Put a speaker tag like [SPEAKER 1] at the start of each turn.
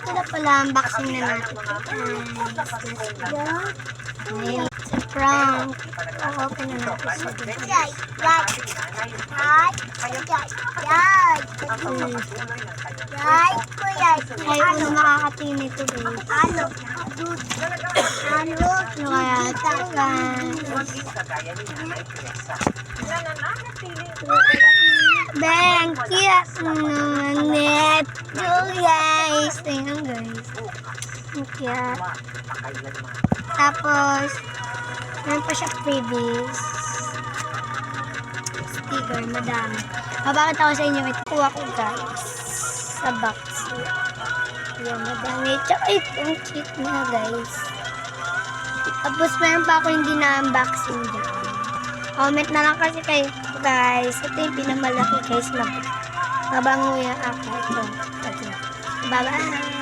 [SPEAKER 1] ito na pala, unboxing na natin. Ayan, sa prank. Open na natin siya. Ay, uno makakatingin ito, guys. Ano kaya ito, guys? Bang, cute naman ito, guys. Tingnan, guys. Ang cute. Tapos, meron pa siya freebies. Sticker, madami. Mabakit ako sa inyo. Ito kuha ko, guys. Sa box. Ayan, madami. Tsaka ito, ang cute na, guys. Tapos, meron pa ako hindi na-unboxing dyan. Comment na lang kasi kayo, guys. Ito yung pinamalaki, guys. Mabango yung ako. Ito. Bye-bye.